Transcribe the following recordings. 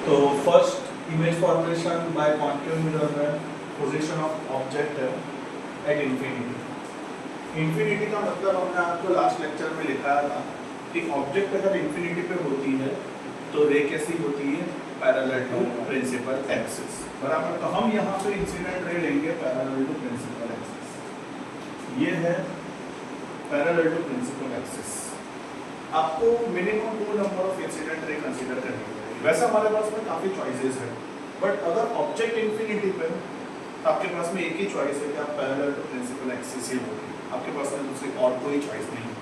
तो first image formation by concave mirror है, position of object है एट इंफिनिटी। इंफिनिटी का मतलब हमने आपको लास्ट लेक्चर में लिखाया था कि ऑब्जेक्ट अगर इंफिनिटी पे होती है तो रे कैसी होती है, पैरेलल टू प्रिंसिपल एक्सिस, बराबर। तो हम यहाँ पे इंसिडेंट रे लेंगे पैरेलल टू प्रिंसिपल एक्सिस, ये है पैरेलल टू प्रिंसिपल एक्सिस। आपको minimum 2 number of incident ray consider करनी पड़ेगी। वैसे हमारे पास में काफ़ी चॉइसेस है, बट अगर ऑब्जेक्ट इंफिनिटी पे तो आपके पास में एक ही चॉइस है कि आप पैरेलल टू प्रिंसिपल एक्सिस ही होगी, आपके पास में दूसरी और कोई चॉइस नहीं,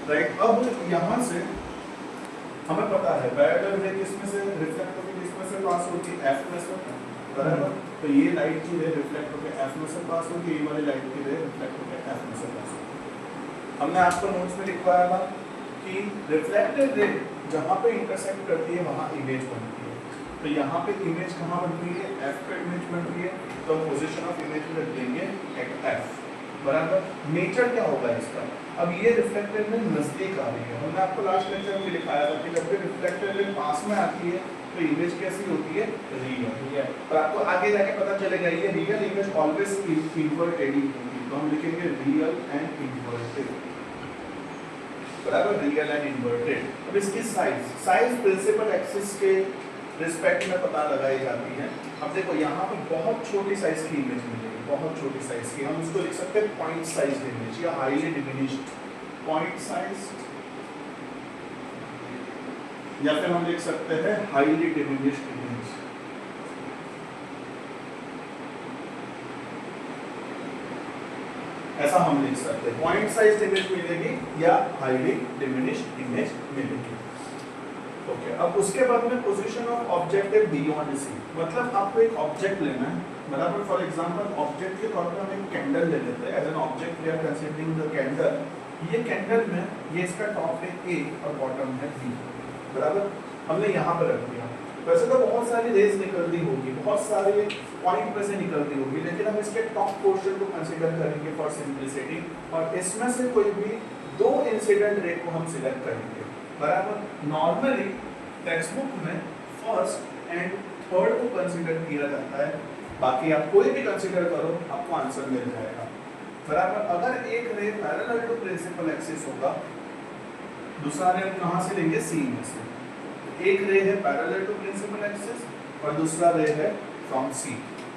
राइट। अब यहाँ से हमें पता है पैरेलल रे किसमें से रिफ्लेक्ट होकर किसमें से पास होती है, एफ में से, बराबर। तो ये लाइट की रे रिफ्लेक्ट होकर एफ में से पास होगी, ये वाली लाइट की रे रिफ्लेक्ट होकर एफ में से पास होगी। हमने आपको नोट्स में लिखवाया था कि रिफ्लेक्टेड रे जहाँ पे इंटरसेक्ट करती है वहाँ इमेज बनती है। तो यहाँ पे इमेज कहाँ बन रही है, एफ पे इमेज बन रही है, तो पोजीशन ऑफ इमेज में रख देंगे एट एफ, बराबर। नेचर क्या होगा इसका, अब ये रिफ्लेक्टेड रे नजदीक आ रही है, हमने आपको लास्ट लेक्चर में लिखाया था कि जब भी रिफ्लेक्टेड रे पास में आती है तो इमेज कैसी होती है, रियल। और आपको आगे जाके पता चलेगा ये रियल इमेज ऑलवेज इन्वर्टेड ही होगी, तो हम लिखेंगे रियल एंड इन्वर्टेड, बराबर, रियल एंड इन्वर्टेड। अब इसकी साइज प्रिंसिपल एक्सिस के रिस्पेक्ट में पता लगाई जाती है। अब देखो यहाँ पे बहुत छोटी साइज की इमेज मिलेगी, बहुत छोटी साइज की, हम उसको लिख सकते हैं पॉइंट साइज इमेज या हाईली डिमिनिश्ड पॉइंट साइज, या फिर हम लिख सकते हैं हाईली डिमिनिश्ड इमेज। ऐसा हम लिख सकते हैं, पॉइंट साइज इमेज मिलेगी या हाईली डिमिनिश्ड इमेज मिलेगी। ओके, अब उसके बाद में पोजीशन ऑफ ऑब्जेक्ट है बियॉन्ड सी, मतलब आपको एक ऑब्जेक्ट लेना है, बराबर। फॉर एग्जांपल ऑब्जेक्ट के तौर पर हम एक कैंडल ले लेते हैं, as an object we are considering the candle. ये कैंडल में ये इसका टॉप है ए और बॉटम है बी, बराबर। हमने यहाँ पर रख दिया, वैसे तो बहुत सारी रेज निकलती होगी, बहुत सारे पॉइंट पे से निकलती होगी, लेकिन हम इसके टॉप पोर्शन को कंसीडर करेंगे फॉर सिंपलिसिटी, और इसमें से कोई भी 2 इंसिडेंट रे को हम सिलेक्ट करेंगे, बराबर। नॉर्मली टेक्स्ट बुक में फर्स्ट एंड थर्ड को कंसीडर किया जाता है, बाकी आप कोई भी कंसीडर करो आपको आंसर मिल जाएगा, बराबर। अगर एक ray parallel to principal axis होगा, दूसरा रे हम कहाँ से लेंगे, सी में से। एक रे है पैरेलल टू प्रिंसिपल एक्सिस और दूसरा रे है from C.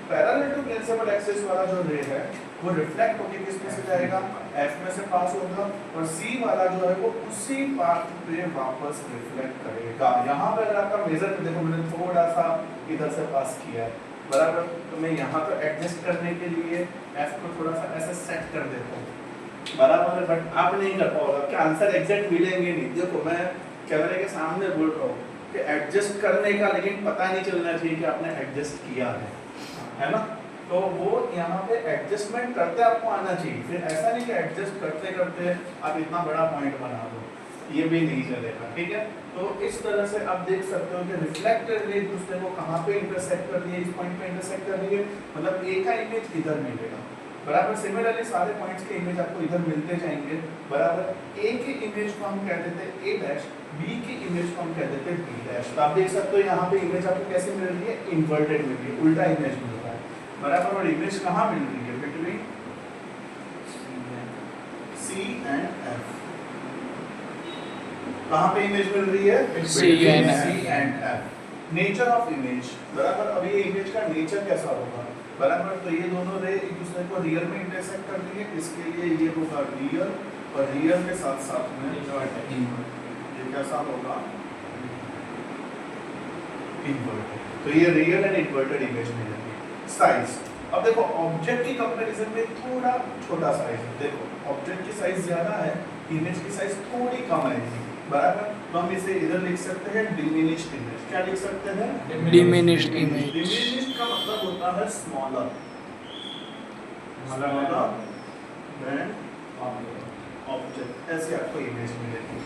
Parallel to principal axis वाला जो रे है वो रिफ्लेक्ट होकर किसमें से जाएगा, एफ में से पास होगा, और सी वाला जो है वो उसी पाथ पे वापस रिफ्लेक्ट करेगा। यहाँ पे अगर आपका मेजर देखो, मैंने थोड़ा सा इधर से पास किया है, बराबर। तो मैं यहाँ पर एडजस्ट करने के लिए एफ को थोड़ा सा ऐसे सेट कर देता हूँ, बराबर। बट आप नहीं कर पाओगे, आपके आंसर एग्जैक्ट मिलेंगे नहीं। देखो मैं कैमरे के सामने बोल रहा हूँ कि एडजस्ट करने का, लेकिन पता नहीं चलना चाहिए कि आपने एडजस्ट किया है ना। तो वो यहाँ पे एडजस्टमेंट करते आपको आना चाहिए, फिर ऐसा नहीं कि एडजस्ट करते करते आप इतना बड़ा पॉइंट बना दो, ये भी नहीं चलेगा, ठीक है। तो इस तरह से आप देख सकते हो कि रिफ्लेक्टेड रे दूसरे को कहाँ पे इंटरसेक्ट कर रही है, इस पॉइंट पे इंटरसेक्ट कर रही है, मतलब ए का इमेज इधर मिलेगा, बराबर। सिमिलरली सारे पॉइंट्स के इमेज आपको इधर मिलते जाएंगे, बराबर। ए की इमेज को हम कह देते हैं ए डैश, बी की इमेज को हम कह देते हैं बी डैश। तो आप देख सकते हो यहाँ पे इमेज आपको कैसे मिल रही है, इन्वर्टेड मिल रही है, उल्टा इमेज मिल रहा है, बराबर। और इमेज कहाँ मिल रही है, बिटवीन सी एंड एफ। कहाँ पे इमेज मिल रही है, C and F. Nature of image, बराबर। अब ये इमेज का नेचर कैसा होगा, बराबर। तो ये दोनों रे एक दूसरे को रियल में इंटरसेक्ट कर रही है, इसके लिए ये होगा रियल, और रियल के साथ साथ में ये कैसा होगा, इन्वर्टेड। तो ये रियल एंड इन्वर्टेड इमेज मिलेगी। साइज, अब देखो ऑब्जेक्ट की कंपैरिजन में थोड़ा छोटा साइज है, देखो ऑब्जेक्ट की साइज ज्यादा है, इमेज की साइज थोड़ी कम आएगी, बराबर। तो हम इसे इधर लिख सकते हैं डिमिनिश्ड इमेज। क्या लिख सकते हैं, डिमिनिश्ड इमेज। डिमिनिश्ड का मतलब होता है स्मॉलर देन ऑब्जेक्ट, ऐसे आपको इमेज मिलेगी।